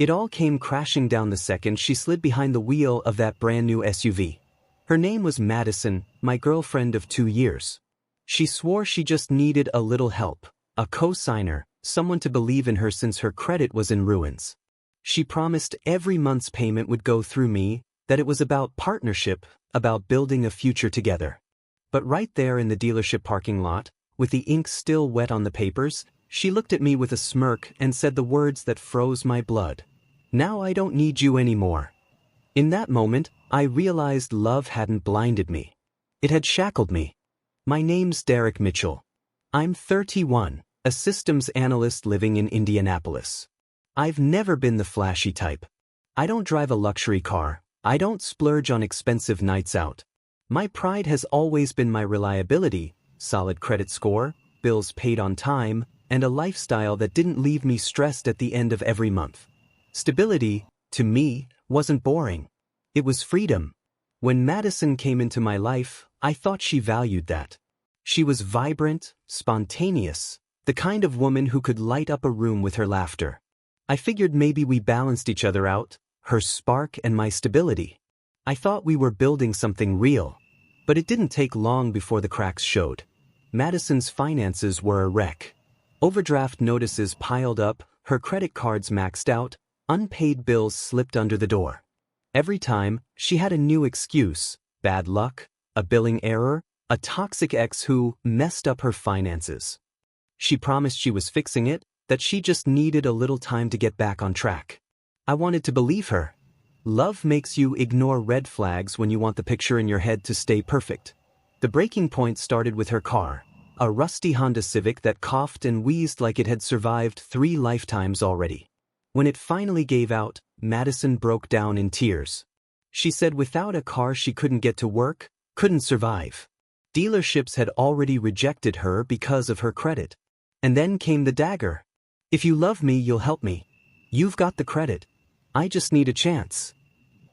It all came crashing down the second she slid behind the wheel of that brand new SUV. Her name was Madison, my girlfriend of 2 years. She swore she just needed a little help, a co-signer, someone to believe in her since her credit was in ruins. She promised every month's payment would go through me, that it was about partnership, about building a future together. But right there in the dealership parking lot, with the ink still wet on the papers, she looked at me with a smirk and said the words that froze my blood. "Now I don't need you anymore." In that moment, I realized love hadn't blinded me. It had shackled me. My name's Derek Mitchell. I'm 31, a systems analyst living in Indianapolis. I've never been the flashy type. I don't drive a luxury car. I don't splurge on expensive nights out. My pride has always been my reliability, solid credit score, bills paid on time, and a lifestyle that didn't leave me stressed at the end of every month. Stability, to me, wasn't boring. It was freedom. When Madison came into my life, I thought she valued that. She was vibrant, spontaneous, the kind of woman who could light up a room with her laughter. I figured maybe we balanced each other out, her spark and my stability. I thought we were building something real. But it didn't take long before the cracks showed. Madison's finances were a wreck. Overdraft notices piled up, her credit cards maxed out, unpaid bills slipped under the door. Every time, she had a new excuse: bad luck, a billing error, a toxic ex who messed up her finances. She promised she was fixing it, that she just needed a little time to get back on track. I wanted to believe her. Love makes you ignore red flags when you want the picture in your head to stay perfect. The breaking point started with her car, a rusty Honda Civic that coughed and wheezed like it had survived 3 lifetimes already. When it finally gave out, Madison broke down in tears. She said without a car she couldn't get to work, couldn't survive. Dealerships had already rejected her because of her credit. And then came the dagger. "If you love me, you'll help me. You've got the credit. I just need a chance."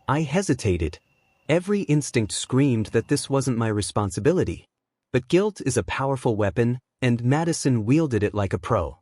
I hesitated. Every instinct screamed that this wasn't my responsibility. But guilt is a powerful weapon, and Madison wielded it like a pro.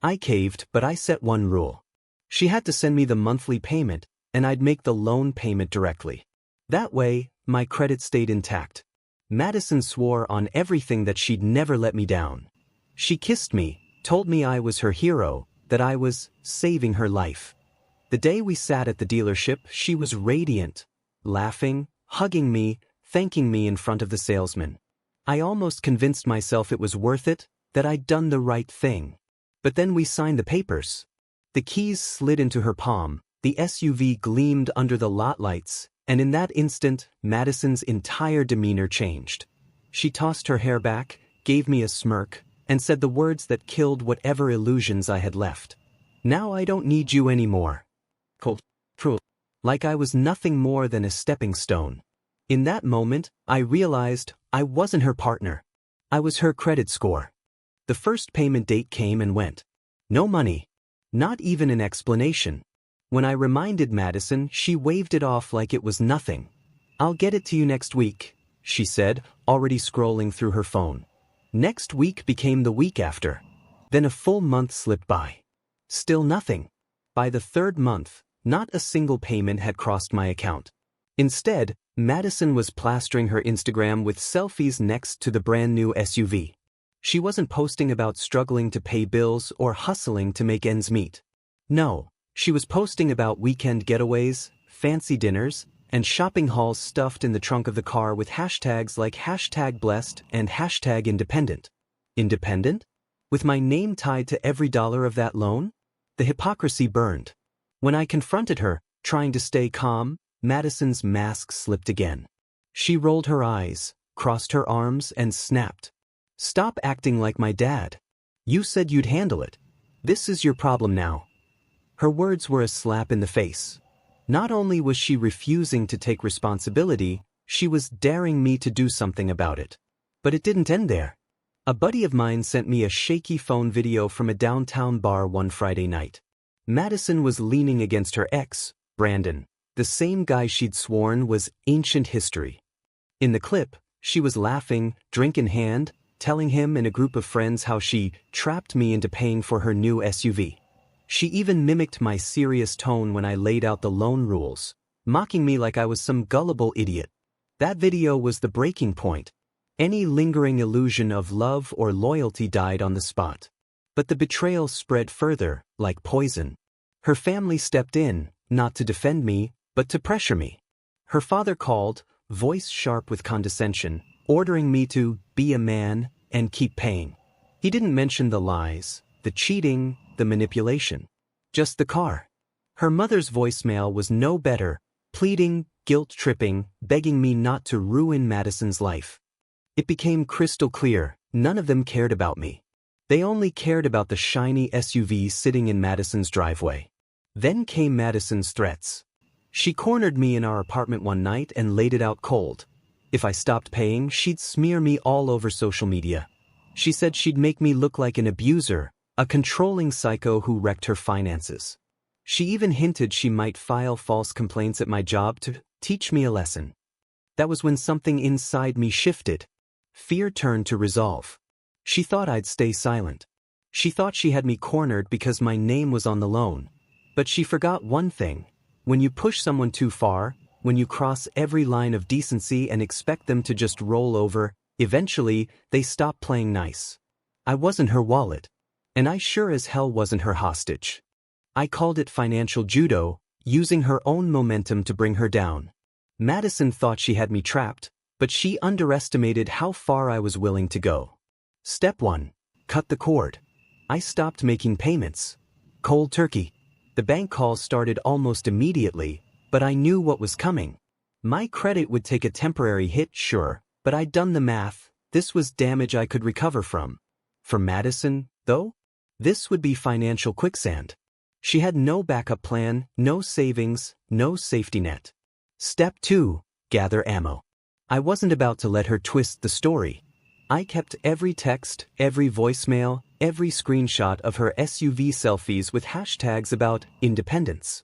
I caved, but I set one rule. She had to send me the monthly payment, and I'd make the loan payment directly. That way, my credit stayed intact. Madison swore on everything that she'd never let me down. She kissed me, told me I was her hero, that I was saving her life. The day we sat at the dealership, she was radiant, laughing, hugging me, thanking me in front of the salesman. I almost convinced myself it was worth it, that I'd done the right thing. But then we signed the papers. The keys slid into her palm, the SUV gleamed under the lot lights, and in that instant, Madison's entire demeanor changed. She tossed her hair back, gave me a smirk, and said the words that killed whatever illusions I had left. "Now I don't need you anymore." Cool. Like I was nothing more than a stepping stone. In that moment, I realized I wasn't her partner. I was her credit score. The first payment date came and went. No money. Not even an explanation. When I reminded Madison, she waved it off like it was nothing. "I'll get it to you next week," she said, already scrolling through her phone. Next week became the week after. Then a full month slipped by. Still nothing. By the 3rd month, not a single payment had crossed my account. Instead, Madison was plastering her Instagram with selfies next to the brand new SUV. She wasn't posting about struggling to pay bills or hustling to make ends meet. No, she was posting about weekend getaways, fancy dinners, and shopping hauls stuffed in the trunk of the car with hashtags like #blessed and #independent. Independent? With my name tied to every dollar of that loan? The hypocrisy burned. When I confronted her, trying to stay calm, Madison's mask slipped again. She rolled her eyes, crossed her arms, and snapped. "Stop acting like my dad. You said you'd handle it. This is your problem now." Her words were a slap in the face. Not only was she refusing to take responsibility, she was daring me to do something about it. But it didn't end there. A buddy of mine sent me a shaky phone video from a downtown bar one Friday night. Madison was leaning against her ex, Brandon, the same guy she'd sworn was ancient history. In the clip, she was laughing, drink in hand, telling him and a group of friends how she trapped me into paying for her new SUV. She even mimicked my serious tone when I laid out the loan rules, mocking me like I was some gullible idiot. That video was the breaking point. Any lingering illusion of love or loyalty died on the spot. But the betrayal spread further, like poison. Her family stepped in, not to defend me, but to pressure me. Her father called, voice sharp with condescension, ordering me to be a man and keep paying. He didn't mention the lies, the cheating, the manipulation. Just the car. Her mother's voicemail was no better, pleading, guilt-tripping, begging me not to ruin Madison's life. It became crystal clear, none of them cared about me. They only cared about the shiny SUV sitting in Madison's driveway. Then came Madison's threats. She cornered me in our apartment one night and laid it out cold. If I stopped paying, she'd smear me all over social media. She said she'd make me look like an abuser, a controlling psycho who wrecked her finances. She even hinted she might file false complaints at my job to teach me a lesson. That was when something inside me shifted. Fear turned to resolve. She thought I'd stay silent. She thought she had me cornered because my name was on the loan. But she forgot one thing. When you push someone too far, when you cross every line of decency and expect them to just roll over, eventually, they stop playing nice. I wasn't her wallet. And I sure as hell wasn't her hostage. I called it financial judo, using her own momentum to bring her down. Madison thought she had me trapped, but she underestimated how far I was willing to go. Step 1. Cut the cord. I stopped making payments. Cold turkey. The bank calls started almost immediately, but I knew what was coming. My credit would take a temporary hit, sure, but I'd done the math. This was damage I could recover from. For Madison, though, this would be financial quicksand. She had no backup plan, no savings, no safety net. Step 2. Gather ammo. I wasn't about to let her twist the story. I kept every text, every voicemail, every screenshot of her SUV selfies with hashtags about independence.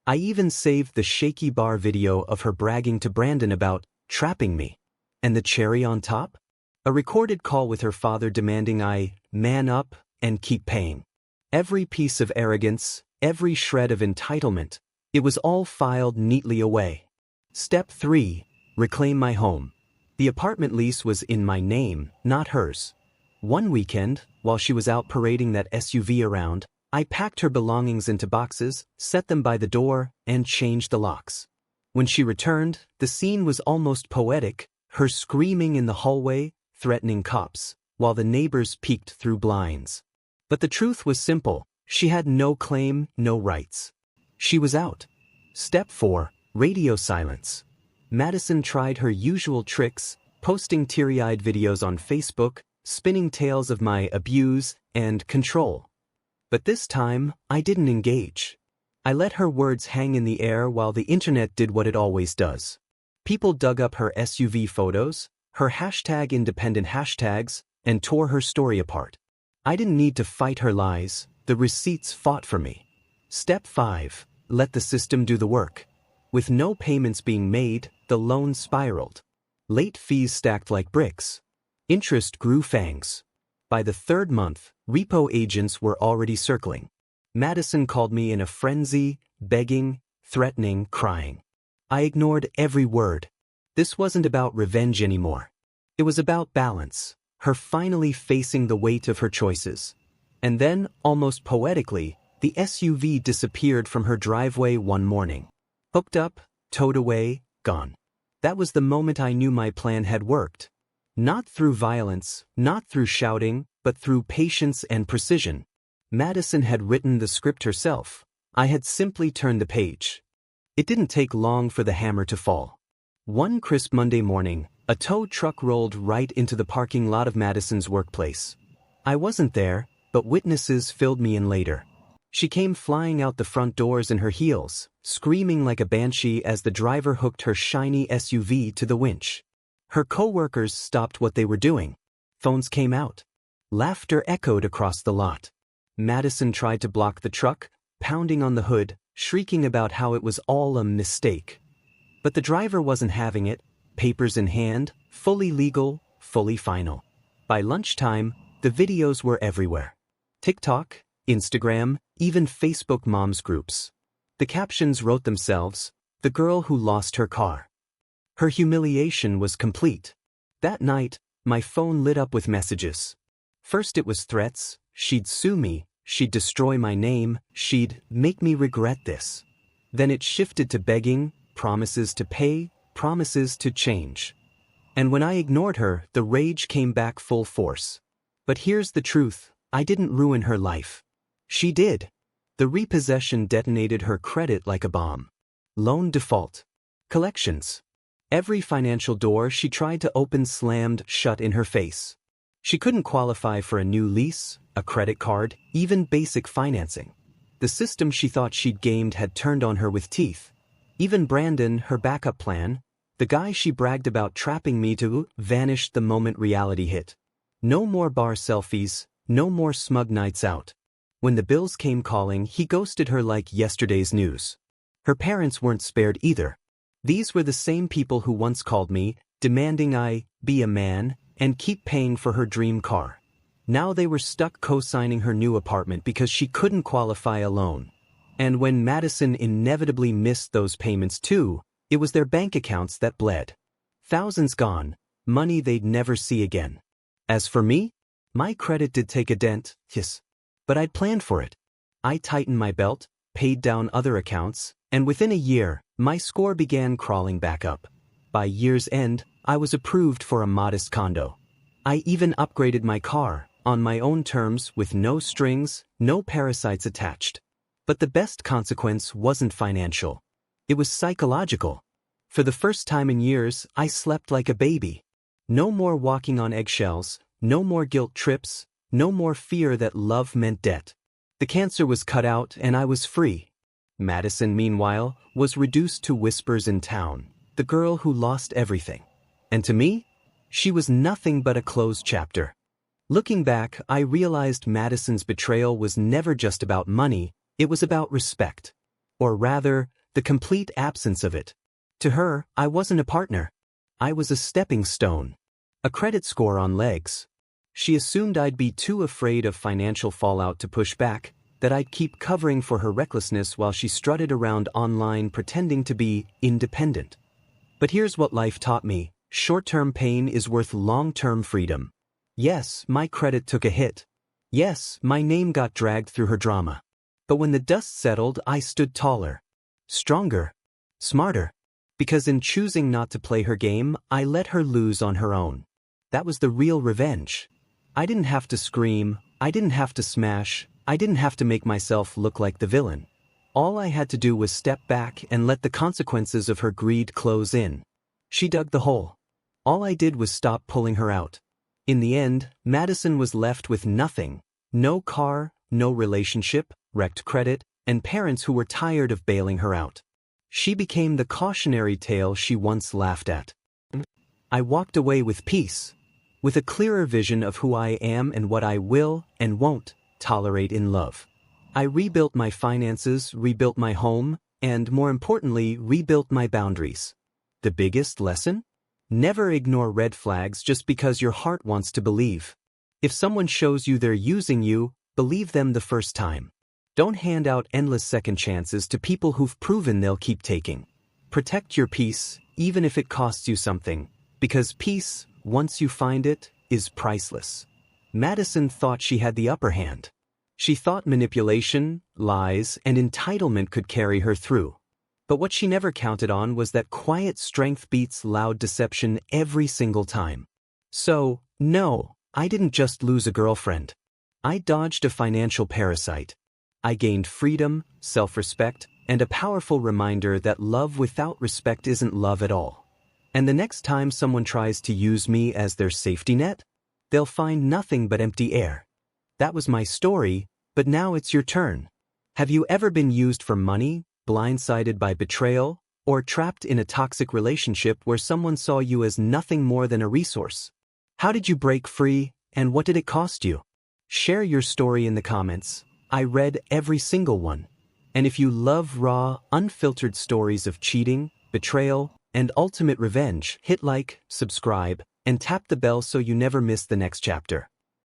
I even saved the shaky bar video of her bragging to Brandon about trapping me. And the cherry on top? A recorded call with her father demanding I man up and keep paying. Every piece of arrogance, every shred of entitlement, it was all filed neatly away. Step 3. Reclaim my home. The apartment lease was in my name, not hers. One weekend, while she was out parading that SUV around, I packed her belongings into boxes, set them by the door, and changed the locks. When she returned, the scene was almost poetic, her screaming in the hallway, threatening cops, while the neighbors peeked through blinds. But the truth was simple. She had no claim, no rights. She was out. Step 4. Radio silence. Madison tried her usual tricks, posting teary-eyed videos on Facebook, spinning tales of my abuse and control. But this time, I didn't engage. I let her words hang in the air while the internet did what it always does. People dug up her SUV photos, her hashtag independent hashtags, and tore her story apart. I didn't need to fight her lies, the receipts fought for me. Step 5. Let the system do the work. With no payments being made, the loan spiraled. Late fees stacked like bricks. Interest grew fangs. By the third month, repo agents were already circling. Madison called me in a frenzy, begging, threatening, crying. I ignored every word. This wasn't about revenge anymore. It was about balance. Her finally facing the weight of her choices. And then, almost poetically, the SUV disappeared from her driveway one morning. Hooked up, towed away, gone. That was the moment I knew my plan had worked. Not through violence, not through shouting, but through patience and precision. Madison had written the script herself. I had simply turned the page. It didn't take long for the hammer to fall. One crisp Monday morning, a tow truck rolled right into the parking lot of Madison's workplace. I wasn't there, but witnesses filled me in later. She came flying out the front doors in her heels, screaming like a banshee as the driver hooked her shiny SUV to the winch. Her co-workers stopped what they were doing. Phones came out. Laughter echoed across the lot. Madison tried to block the truck, pounding on the hood, shrieking about how it was all a mistake. But the driver wasn't having it. Papers in hand, fully legal, fully final. By lunchtime, the videos were everywhere. TikTok, Instagram, even Facebook moms groups. The captions wrote themselves, "The girl who lost her car." Her humiliation was complete. That night, my phone lit up with messages. First it was threats: she'd sue me, she'd destroy my name, she'd make me regret this. Then it shifted to begging, promises to pay, promises to change. And when I ignored her, the rage came back full force. But here's the truth: I didn't ruin her life. She did. The repossession detonated her credit like a bomb. Loan default. Collections. Every financial door she tried to open slammed shut in her face. She couldn't qualify for a new lease, a credit card, even basic financing. The system she thought she'd gamed had turned on her with teeth. Even Brandon, her backup plan, the guy she bragged about trapping me to, vanished the moment reality hit. No more bar selfies, no more smug nights out. When the bills came calling, he ghosted her like yesterday's news. Her parents weren't spared either. These were the same people who once called me, demanding I be a man and keep paying for her dream car. Now they were stuck co-signing her new apartment because she couldn't qualify a loan. And when Madison inevitably missed those payments too, it was their bank accounts that bled. Thousands gone, money they'd never see again. As for me, my credit did take a dent, yes. But I'd planned for it. I tightened my belt, paid down other accounts, and within a year, my score began crawling back up. By year's end, I was approved for a modest condo. I even upgraded my car, on my own terms, with no strings, no parasites attached. But the best consequence wasn't financial. It was psychological. For the first time in years, I slept like a baby. No more walking on eggshells, no more guilt trips, no more fear that love meant debt. The cancer was cut out and I was free. Madison, meanwhile, was reduced to whispers in town, the girl who lost everything. And to me, she was nothing but a closed chapter. Looking back, I realized Madison's betrayal was never just about money, it was about respect. Or rather, the complete absence of it. To her, I wasn't a partner. I was a stepping stone. A credit score on legs. She assumed I'd be too afraid of financial fallout to push back, that I'd keep covering for her recklessness while she strutted around online pretending to be independent. But here's what life taught me: short-term pain is worth long-term freedom. Yes, my credit took a hit. Yes, my name got dragged through her drama. But when the dust settled, I stood taller. Stronger. Smarter. Because in choosing not to play her game, I let her lose on her own. That was the real revenge. I didn't have to scream, I didn't have to smash, I didn't have to make myself look like the villain. All I had to do was step back and let the consequences of her greed close in. She dug the hole. All I did was stop pulling her out. In the end, Madison was left with nothing. No car, no relationship, wrecked credit, and parents who were tired of bailing her out. She became the cautionary tale she once laughed at. I walked away with peace. With a clearer vision of who I am and what I will and won't tolerate in love. I rebuilt my finances, rebuilt my home, and more importantly, rebuilt my boundaries. The biggest lesson? Never ignore red flags just because your heart wants to believe. If someone shows you they're using you, believe them the first time. Don't hand out endless second chances to people who've proven they'll keep taking. Protect your peace, even if it costs you something, because peace, once you find it, is priceless. Madison thought she had the upper hand. She thought manipulation, lies, and entitlement could carry her through. But what she never counted on was that quiet strength beats loud deception every single time. So, no, I didn't just lose a girlfriend. I dodged a financial parasite. I gained freedom, self-respect, and a powerful reminder that love without respect isn't love at all. And the next time someone tries to use me as their safety net, they'll find nothing but empty air. That was my story, but now it's your turn. Have you ever been used for money, blindsided by betrayal, or trapped in a toxic relationship where someone saw you as nothing more than a resource? How did you break free, and what did it cost you? Share your story in the comments. I read every single one. And if you love raw, unfiltered stories of cheating, betrayal, and ultimate revenge, hit like, subscribe, and tap the bell so you never miss the next chapter.